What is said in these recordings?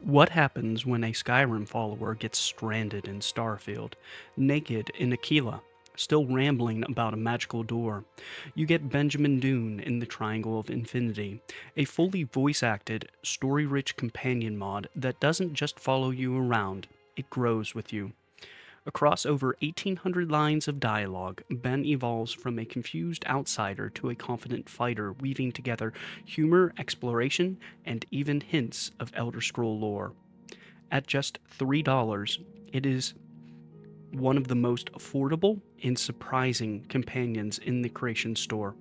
What happens when a Skyrim follower gets stranded in Starfield, naked in Akila, still rambling about a magical door? You get Benjamin Doon in the Triangle of Infinity, a fully voice acted, story rich companion mod that doesn't just follow you around, it grows with you. Across over 1,800 lines of dialogue, Ben evolves from a confused outsider to a confident fighter, weaving together humor, exploration, and even hints of Elder Scroll lore. At just $3, it is one of the most affordable and surprising companions in the Creation Store.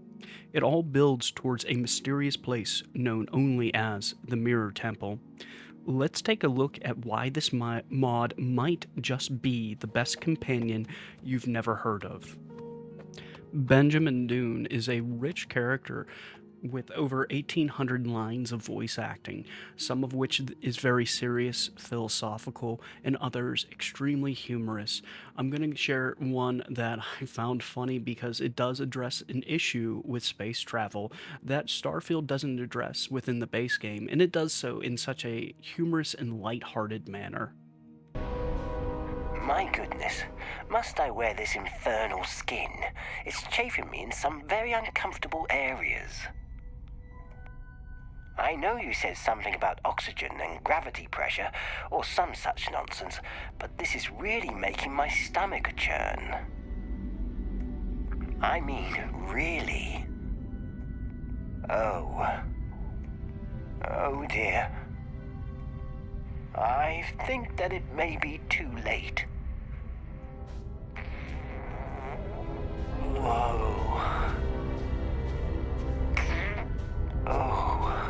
It all builds towards a mysterious place known only as the Mirror Temple. Let's take a look at why this mod might just be the best companion you've never heard of. Benjamin Doon is a rich character with over 1,800 lines of voice acting, some of which is very serious, philosophical, and others extremely humorous. I'm going to share one that I found funny because it does address an issue with space travel that Starfield doesn't address within the base game, and it does so in such a humorous and light-hearted manner. My goodness, must I wear this infernal skin? It's chafing me in some very uncomfortable areas. I know you said something about oxygen and gravity pressure, or some such nonsense, but this is really making my stomach churn. I mean, really. Oh. Oh dear. I think that it may be too late. Whoa. Oh.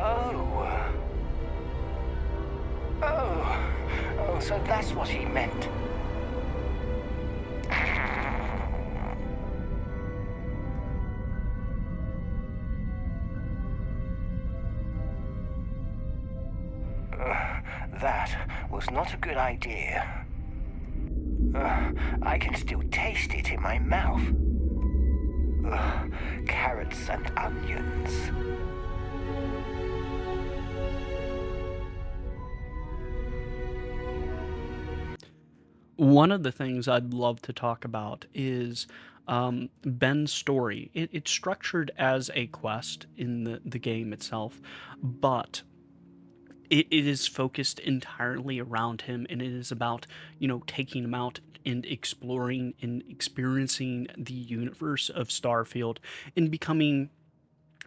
Oh. Oh. Oh, so that's what he meant. That was not a good idea. I can still taste it in my mouth. Carrots and onions. One of the things I'd love to talk about is Ben's story. It's structured as a quest in the game itself, but it is focused entirely around him, and it is about, taking him out and exploring and experiencing the universe of Starfield and becoming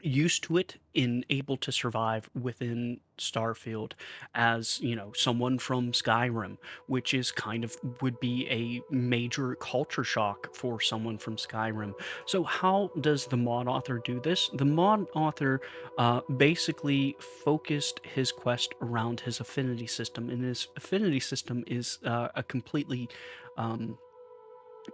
used to it and able to survive within Starfield as, someone from Skyrim, which is kind of would be a major culture shock for someone from Skyrim. So, how does the mod author do this? The mod author basically focused his quest around his affinity system, and his affinity system is a completely um,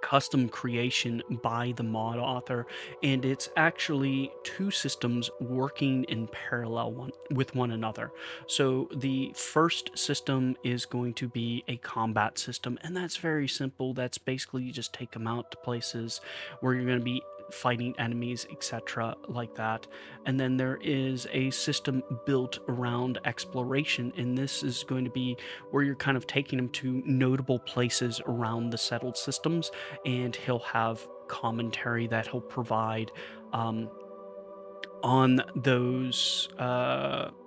custom creation by the mod author, and it's actually two systems working in parallel with one another. So the first system is going to be a combat system, and that's very simple. That's basically you just take them out to places where you're going to be fighting enemies, etc., like that. And then there is a system built around exploration, and this is going to be where you're kind of taking them to notable places around the settled systems, and he'll have commentary that he'll provide um, on those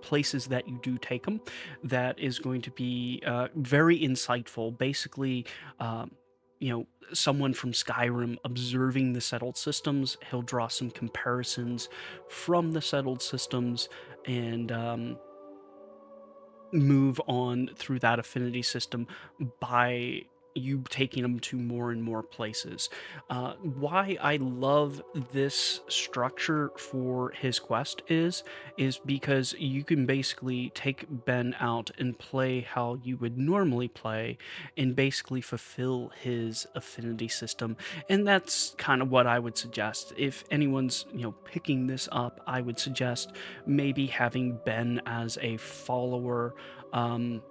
places that you do take them. That is going to be very insightful. Basically, someone from Skyrim observing the settled systems, he'll draw some comparisons from the settled systems and move on through that affinity system by you taking them to more and more places. Why I love this structure for his quest is because you can basically take Ben out and play how you would normally play and basically fulfill his affinity system. And that's kind of what I would suggest. If anyone's, picking this up, I would suggest maybe having Ben as a follower, um,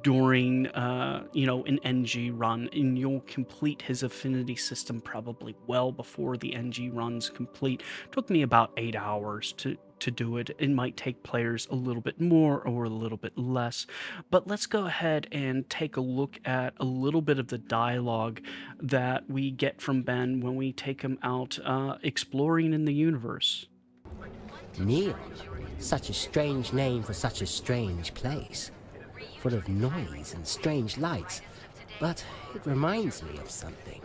during an NG run, and you'll complete his affinity system probably well before the NG run's complete. Took me about 8 hours to do it. It might take players a little bit more or a little bit less, but let's go ahead and take a look at a little bit of the dialogue that we get from Ben when we take him out exploring in the universe. Neon? Such a strange name for such a strange place. Full of noise and strange lights, but it reminds me of something.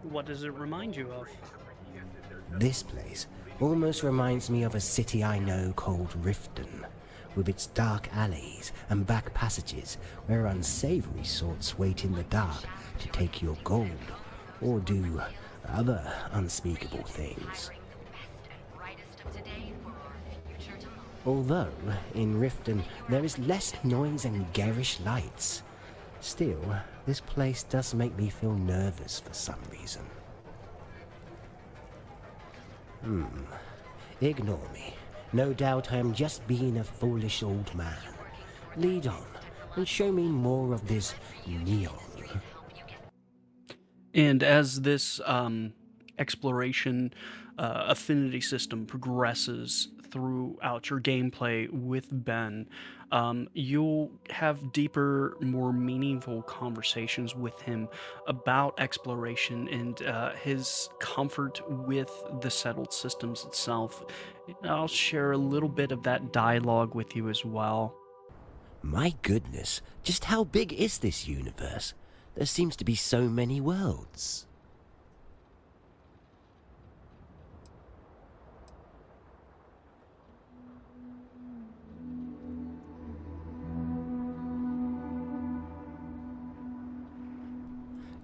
What does it remind you of? This place almost reminds me of a city I know called Riften, with its dark alleys and back passages where unsavory sorts wait in the dark to take your gold or do other unspeakable things. Although, in Riften, there is less noise and garish lights, still, this place does make me feel nervous for some reason. Ignore me. No doubt I am just being a foolish old man. Lead on, and show me more of this neon. And as this exploration affinity system progresses throughout your gameplay with Ben, you'll have deeper, more meaningful conversations with him about exploration and his comfort with the settled systems itself. I'll share a little bit of that dialogue with you as well. My goodness, just how big is this universe? There seems to be so many worlds.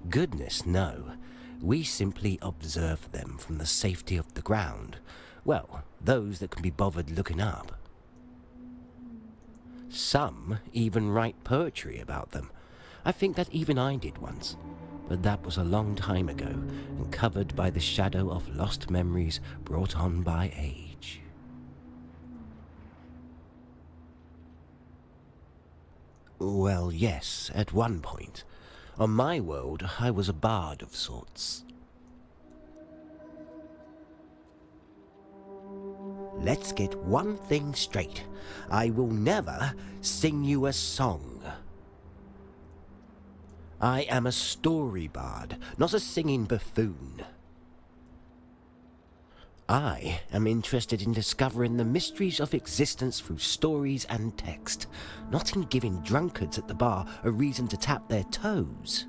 Goodness, no. We simply observe them from the safety of the ground. Well, those that can be bothered looking up. Some even write poetry about them. I think that even I did once, but that was a long time ago and covered by the shadow of lost memories brought on by age. Well, yes, at one point. On my world, I was a bard of sorts. Let's get one thing straight. I will never sing you a song. I am a story bard, not a singing buffoon. I am interested in discovering the mysteries of existence through stories and text, not in giving drunkards at the bar a reason to tap their toes.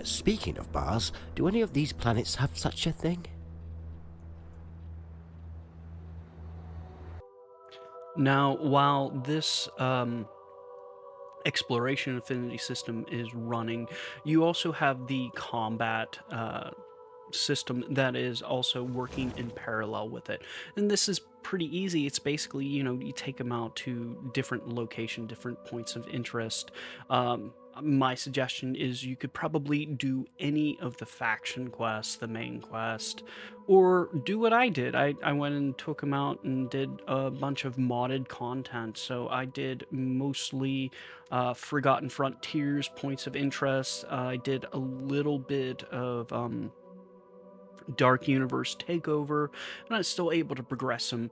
Speaking of bars, do any of these planets have such a thing? Now, while this exploration affinity system is running, you also have the combat system that is also working in parallel with it. And this is pretty easy. It's basically, you take them out to different location, different points of interest. My suggestion is you could probably do any of the faction quests, the main quest, or do what I did. I went and took them out and did a bunch of modded content. So I did mostly Forgotten Frontiers, points of interest. I did a little bit of Dark Universe Takeover, and I was still able to progress them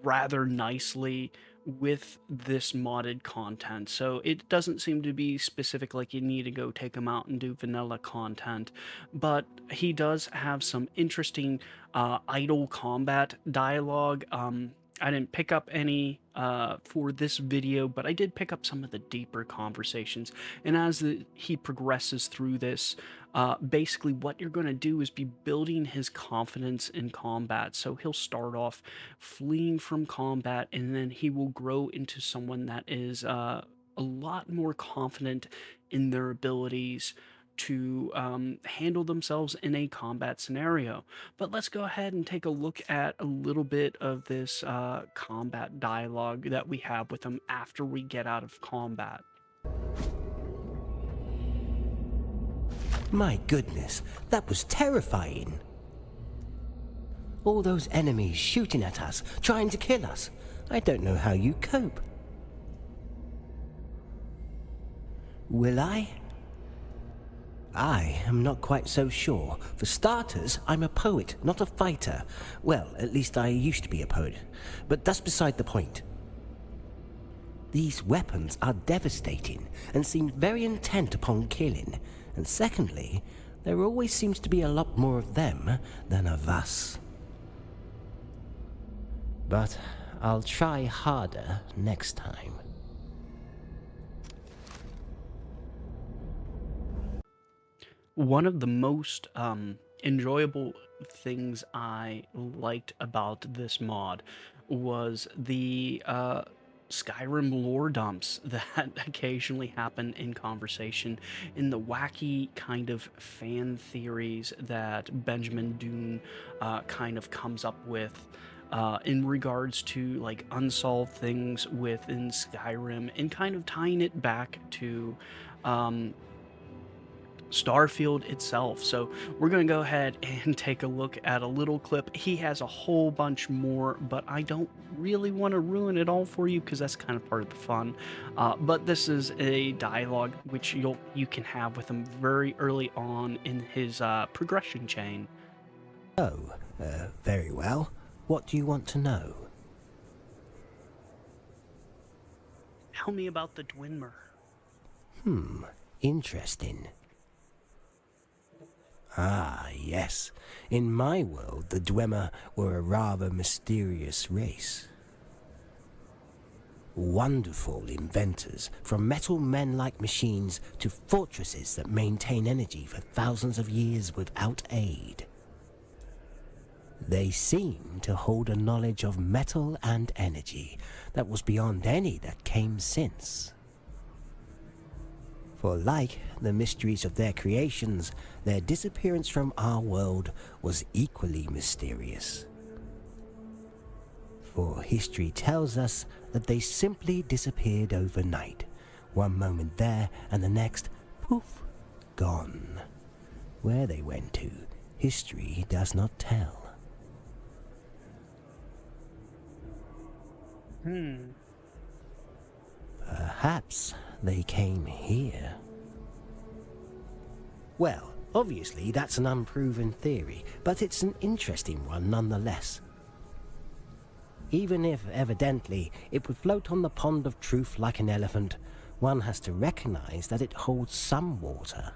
rather nicely with this modded content. So it doesn't seem to be specific like you need to go take them out and do vanilla content, but he does have some interesting idle combat dialogue. I didn't pick up any for this video, but I did pick up some of the deeper conversations. And as he progresses through this, basically what you're going to do is be building his confidence in combat. So he'll start off fleeing from combat, and then he will grow into someone that is a lot more confident in their abilities to handle themselves in a combat scenario. But let's go ahead and take a look at a little bit of this combat dialogue that we have with them after we get out of combat. My goodness, that was terrifying. All those enemies shooting at us, trying to kill us. I don't know how you cope. Will I? I am not quite so sure. For starters, I'm a poet, not a fighter. Well, at least I used to be a poet. But that's beside the point. These weapons are devastating and seem very intent upon killing. And secondly, there always seems to be a lot more of them than of us. But I'll try harder next time. One of the most enjoyable things I liked about this mod was the Skyrim lore dumps that occasionally happen in conversation, in the wacky kind of fan theories that Benjamin Doon kind of comes up with in regards to like unsolved things within Skyrim, and kind of tying it back to Starfield itself. So we're going to go ahead and take a look at a little clip. He has a whole bunch more, but I don't really want to ruin it all for you because that's kind of part of the fun. But this is a dialogue which you can have with him very early on in his progression chain. Oh, very well. What do you want to know? Tell me about the Dwemer. Interesting. Ah, yes. In my world, the Dwemer were a rather mysterious race. Wonderful inventors, from metal men-like machines to fortresses that maintain energy for thousands of years without aid. They seem to hold a knowledge of metal and energy that was beyond any that came since. For like the mysteries of their creations, their disappearance from our world was equally mysterious. For history tells us that they simply disappeared overnight. One moment there, and the next, poof, gone. Where they went to, history does not tell. Perhaps they came here. Well, obviously that's an unproven theory, but it's an interesting one nonetheless. Even if, evidently, it would float on the pond of truth like an elephant, one has to recognize that it holds some water.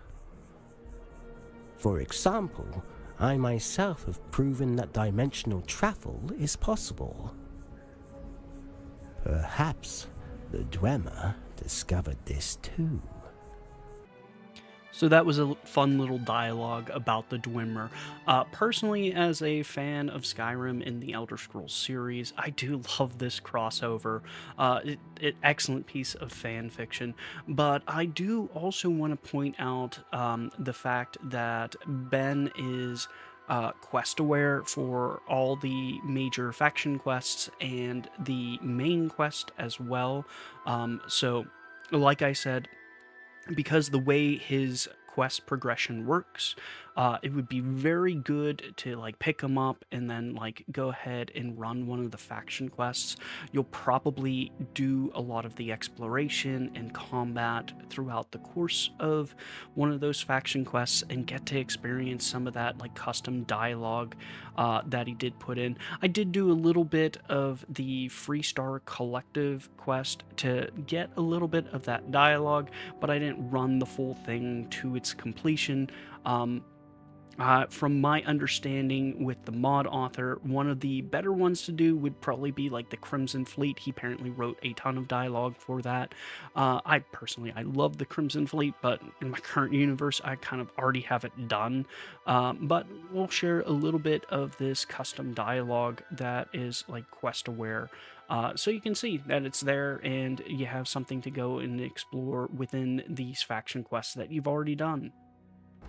For example, I myself have proven that dimensional travel is possible. Perhaps the Dwemer discovered this too. So that was a fun little dialogue about the Dwemer. Personally, as a fan of Skyrim in the Elder Scrolls series, I do love this crossover. Excellent piece of fan fiction. But I do also want to point out the fact that Ben is quest aware for all the major faction quests and the main quest as well. So, like I said, because the way his quest progression works, it would be very good to like pick them up and then like go ahead and run one of the faction quests. You'll probably do a lot of the exploration and combat throughout the course of one of those faction quests and get to experience some of that like custom dialogue that he did put in. I did do a little bit of the Freestar Collective quest to get a little bit of that dialogue, but I didn't run the full thing to its completion. From my understanding with the mod author, one of the better ones to do would probably be like the Crimson Fleet. He apparently wrote a ton of dialogue for that. I love the Crimson Fleet, but in my current universe, I kind of already have it done. But we'll share a little bit of this custom dialogue that is like quest aware. So you can see that it's there and you have something to go and explore within these faction quests that you've already done.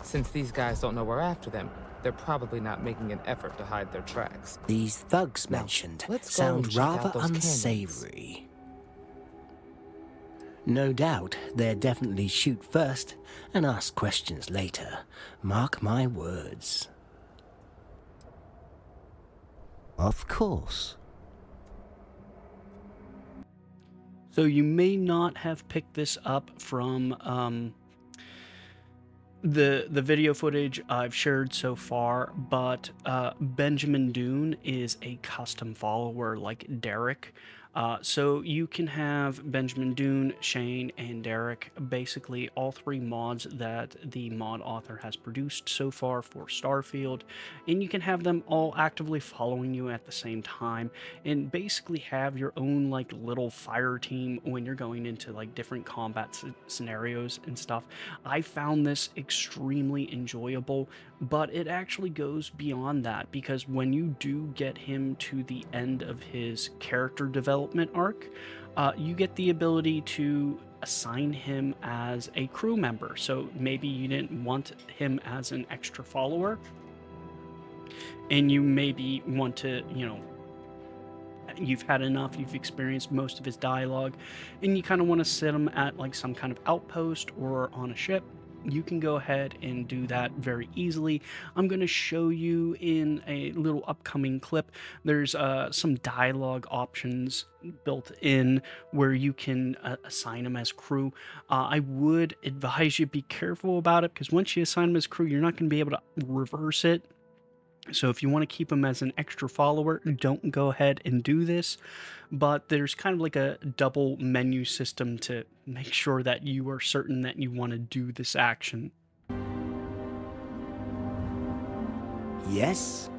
Since these guys don't know we're after them, they're probably not making an effort to hide their tracks. These thugs mentioned sound rather unsavory. No doubt they'll definitely shoot first and ask questions later. Mark my words. Of course. So you may not have picked this up from the video footage I've shared so far, but Benjamin Doon is a custom follower like Derek. So you can have Benjamin Doon, Shane, and Derek, basically all three mods that the mod author has produced so far for Starfield, and you can have them all actively following you at the same time, and basically have your own like little fire team when you're going into like different combat scenarios and stuff. I found this extremely enjoyable, but it actually goes beyond that, because when you do get him to the end of his character development arc, you get the ability to assign him as a crew member. So maybe you didn't want him as an extra follower, and you maybe want to, you've had enough, you've experienced most of his dialogue, and you kind of want to sit him at like some kind of outpost or on a ship. You can go ahead and do that very easily. I'm going to show you in a little upcoming clip. There's some dialogue options built in where you can assign them as crew. I would advise you be careful about it, because once you assign them as crew, you're not going to be able to reverse it. So if you want to keep them as an extra follower, don't go ahead and do this. But there's kind of like a double menu system to make sure that you are certain that you want to do this action. Yes?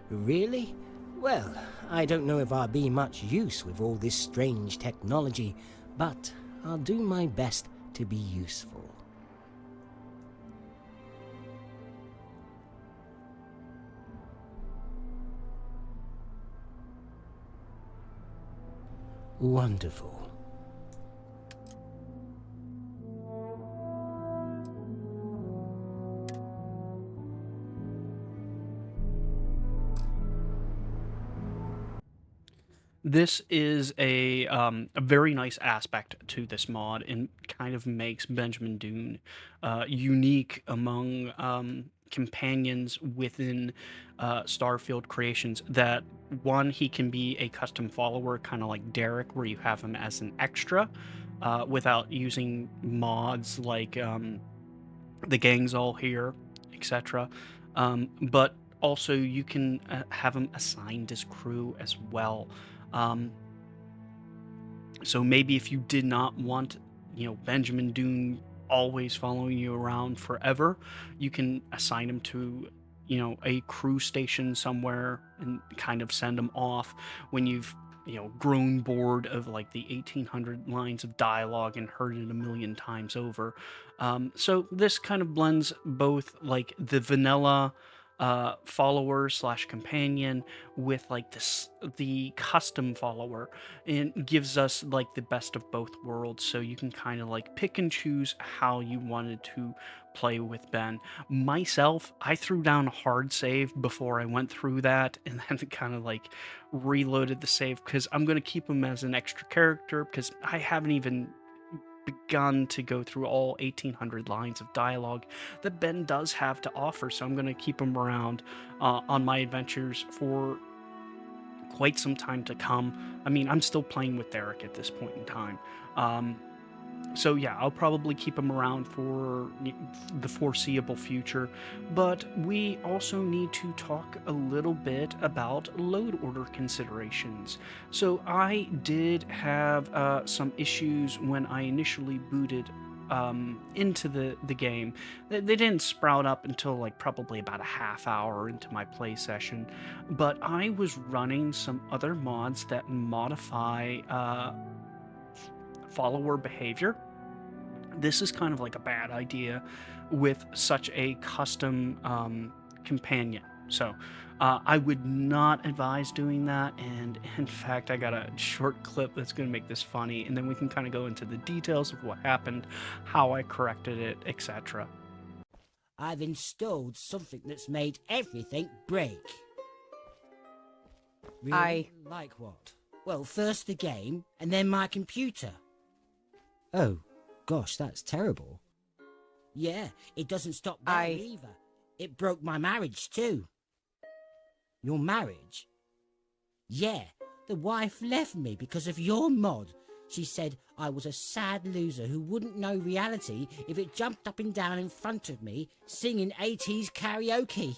Really? Well, I don't know if I'll be much use with all this strange technology, but I'll do my best to be useful. Wonderful. This is a very nice aspect to this mod, and kind of makes Benjamin Doon unique among companions within Starfield creations. That one, he can be a custom follower, kind of like Derek, where you have him as an extra without using mods like the gang's all here, etc. But also you can have him assigned as crew as well. So maybe if you did not want, Benjamin Doon always following you around forever, you can assign him to, a crew station somewhere and kind of send him off when you've, grown bored of like the 1800 lines of dialogue and heard it a million times over. So this kind of blends both like the vanilla follower slash companion with like the custom follower, and gives us like the best of both worlds. So you can kind of like pick and choose how you wanted to play with Ben. Myself, I threw down a hard save before I went through that, and then kind of like reloaded the save, because I'm going to keep him as an extra character, because I haven't even begun to go through all 1800 lines of dialogue that Ben does have to offer. So I'm going to keep him around on my adventures for quite some time to come. I mean, I'm still playing with Derek at this point in time. So yeah, I'll probably keep him around for the foreseeable future, but we also need to talk a little bit about load order considerations. So I did have some issues when I initially booted into the game. They didn't sprout up until like probably about a half hour into my play session, but I was running some other mods that modify follower behavior. This is kind of like a bad idea with such a custom companion. So I would not advise doing that. And in fact, I got a short clip that's going to make this funny, and then we can kind of go into the details of what happened, how I corrected it, etc. I've installed something that's made everything break. Really? Like what? Well, first the game, and then my computer. Oh, gosh, that's terrible. Yeah, it doesn't stop there either. It broke my marriage too. Your marriage? Yeah, the wife left me because of your mod. She said I was a sad loser who wouldn't know reality if it jumped up and down in front of me singing 80s karaoke.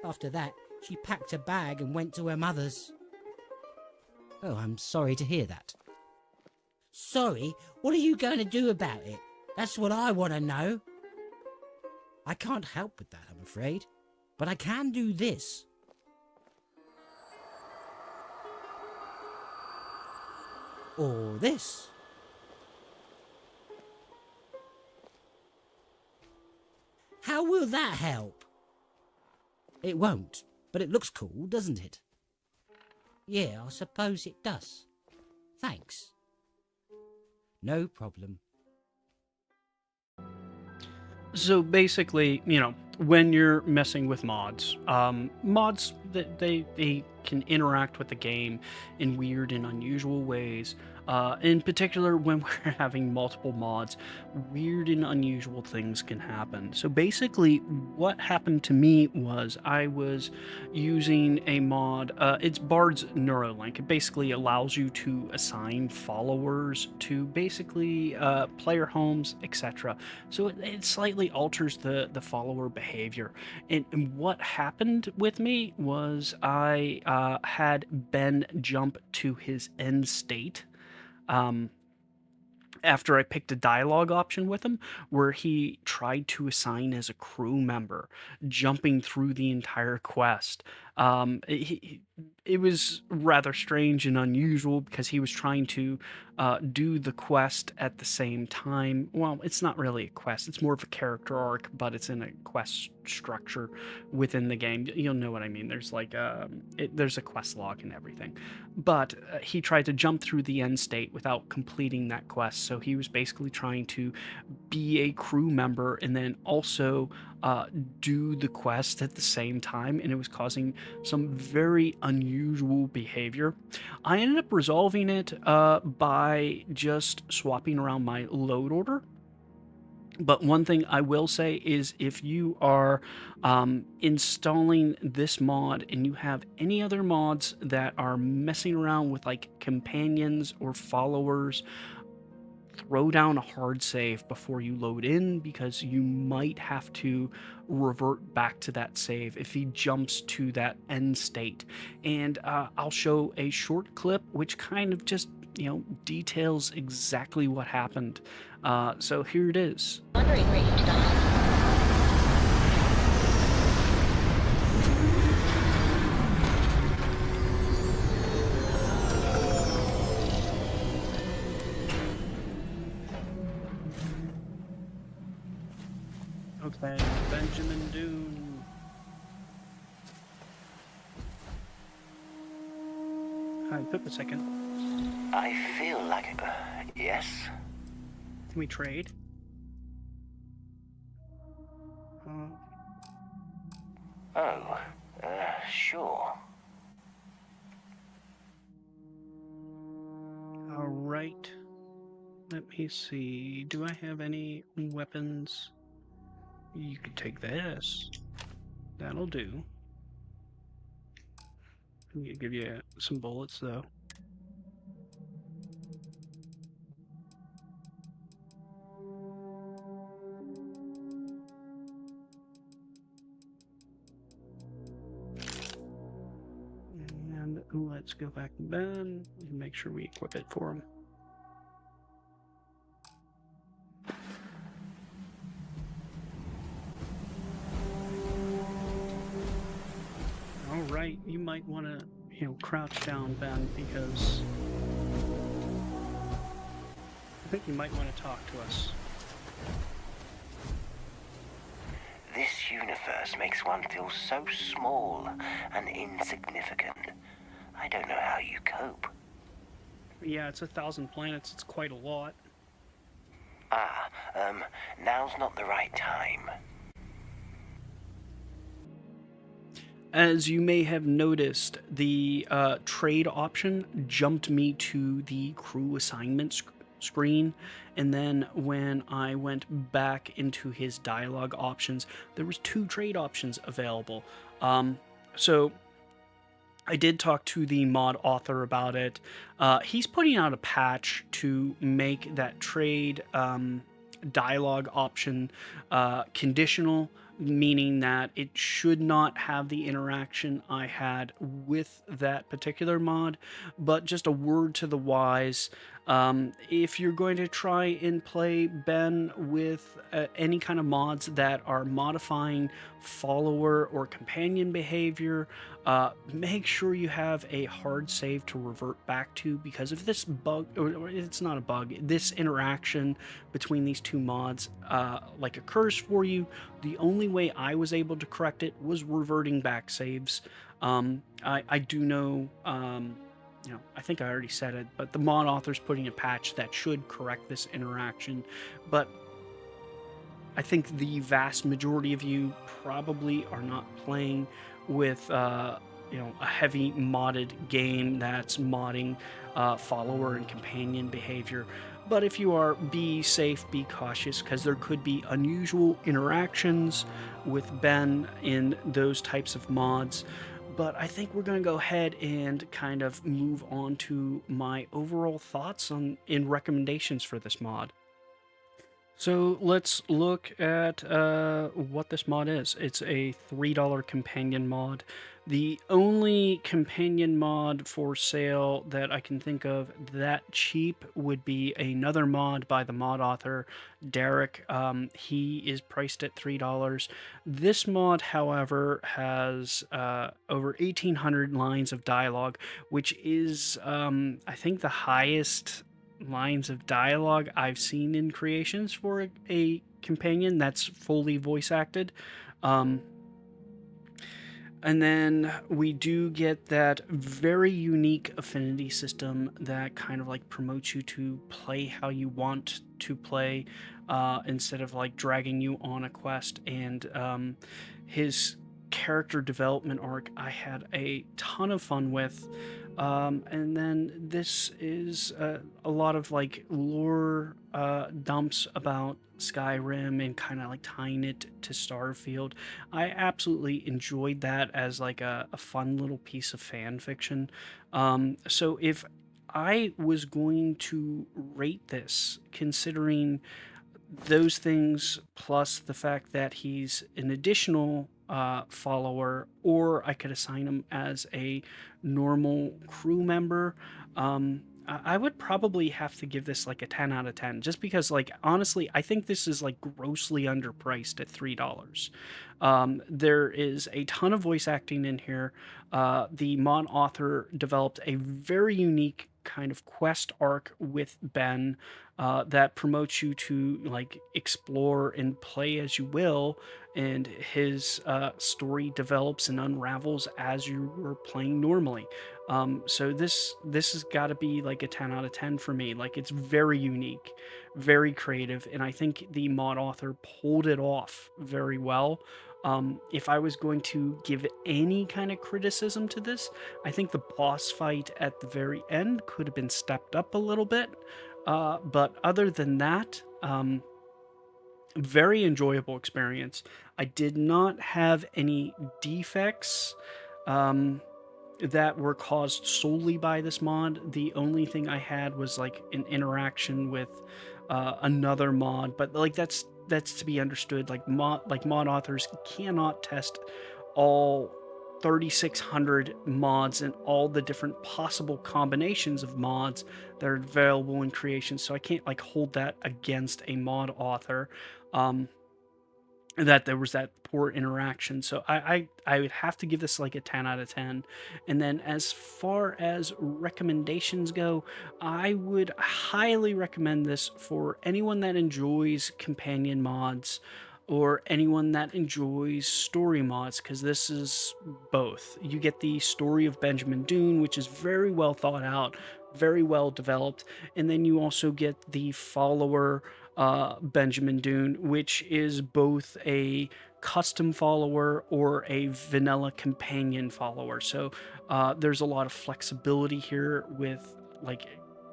After that, she packed a bag and went to her mother's. Oh, I'm sorry to hear that. Sorry? What are you going to do about it? That's what I want to know. I can't help with that, I'm afraid. But I can do this. Or this. How will that help? It won't, but it looks cool, doesn't it? Yeah, I suppose it does. Thanks. No problem. So basically, when you're messing with mods, mods that they can interact with the game in weird and unusual ways. In particular, when we're having multiple mods, weird and unusual things can happen. So basically, what happened to me was I was using a mod. It's Bard's Neuralink. It basically allows you to assign followers to basically player homes, etc. So it slightly alters the follower behavior. And what happened with me was I had Ben jump to his end state. After I picked a dialogue option with him where he tried to assign as a crew member, jumping through the entire quest. It was rather strange and unusual because he was trying to do the quest at the same time. Well, it's not really a quest, it's more of a character arc, but it's in a quest structure within the game. You'll know what I mean. There's like there's a quest log and everything. But he tried to jump through the end state without completing that quest. So he was basically trying to be a crew member and then also do the quest at the same time, and it was causing some very unusual behavior. I ended up resolving it by just swapping around my load order. But one thing I will say is if you are installing this mod and you have any other mods that are messing around with like companions or followers, throw down a hard save before you load in because you might have to revert back to that save if he jumps to that end state. And I'll show a short clip which kind of just details exactly what happened. So here it is. Wondering where you died. Okay, Benjamin Doon. Hi, took a second. I feel like it. Yes? Can we trade? Oh, sure. All right. Let me see. Do I have any weapons? You could take this. That'll do. I'm gonna give you some bullets, though. And let's go back to Ben and make sure we equip it for him. Right, you might want to, crouch down, Ben, because I think you might want to talk to us. This universe makes one feel so small and insignificant. I don't know how you cope. Yeah, it's 1,000 planets. It's quite a lot. Now's not the right time. As you may have noticed, the trade option jumped me to the crew assignment screen, and then when I went back into his dialogue options, there was 2 trade options available. So I did talk to the mod author about it. He's putting out a patch to make that trade dialogue option conditional, meaning that it should not have the interaction I had with that particular mod. But just a word to the wise, if you're going to try and play Ben with any kind of mods that are modifying follower or companion behavior, make sure you have a hard save to revert back to, because if this bug, or it's not a bug, this interaction between these two mods like occurs for you, the only way I was able to correct it was reverting back saves. I do know, I think I already said it, but the mod author's putting a patch that should correct this interaction. But I think the vast majority of you probably are not playing with a heavy modded game that's modding follower and companion behavior. But if you are, be safe, be cautious, because there could be unusual interactions with Ben in those types of mods. But I think we're going to go ahead and kind of move on to my overall thoughts in recommendations for this mod. So let's look at what this mod is. It's a $3 companion mod. The only companion mod for sale that I can think of that cheap would be another mod by the mod author, Derek. He is priced at $3. This mod, however, has over 1,800 lines of dialogue, which is, I think, the highest lines of dialogue I've seen in creations for a companion that's fully voice acted. And then we do get that very unique affinity system that kind of like promotes you to play how you want to play, instead of like dragging you on a quest. And his character development arc I had a ton of fun with. And then this is a lot of like lore dumps about Skyrim and kind of like tying it to Starfield. I absolutely enjoyed that as like a fun little piece of fan fiction. So if I was going to rate this, considering those things plus the fact that he's an additional follower, or I could assign him as a normal crew member, I would probably have to give this like a 10 out of 10, just because, like, honestly, I think this is like grossly underpriced at $3. There is a ton of voice acting in here. The mod author developed a very unique kind of quest arc with Ben that promotes you to like explore and play as you will, and his story develops and unravels as you were playing normally. So this has got to be like a 10 out of 10 for me. Like, it's very unique, very creative, and I think the mod author pulled it off very well. If I was going to give any kind of criticism to this, I think the boss fight at the very end could have been stepped up a little bit. But other than that, very enjoyable experience. I did not have any defects that were caused solely by this mod. The only thing I had was like an interaction with another mod, but like that's to be understood. Like mod authors cannot test all 3,600 mods and all the different possible combinations of mods that are available in creation, so I can't like hold that against a mod author. That there was that poor interaction. So I would have to give this like a 10 out of 10. And then as far as recommendations go, I would highly recommend this for anyone that enjoys companion mods or anyone that enjoys story mods, because this is both. You get the story of Benjamin Doon, which is very well thought out, very well developed, and then you also get the follower Benjamin Doon, which is both a custom follower or a vanilla companion follower. So there's a lot of flexibility here with like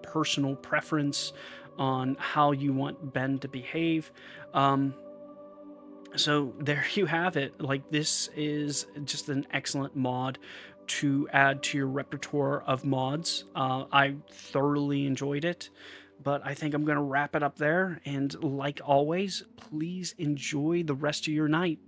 personal preference on how you want Ben to behave. So there you have it. Like, this is just an excellent mod to add to your repertoire of mods. I thoroughly enjoyed it, but I think I'm going to wrap it up there. And like always, please enjoy the rest of your night.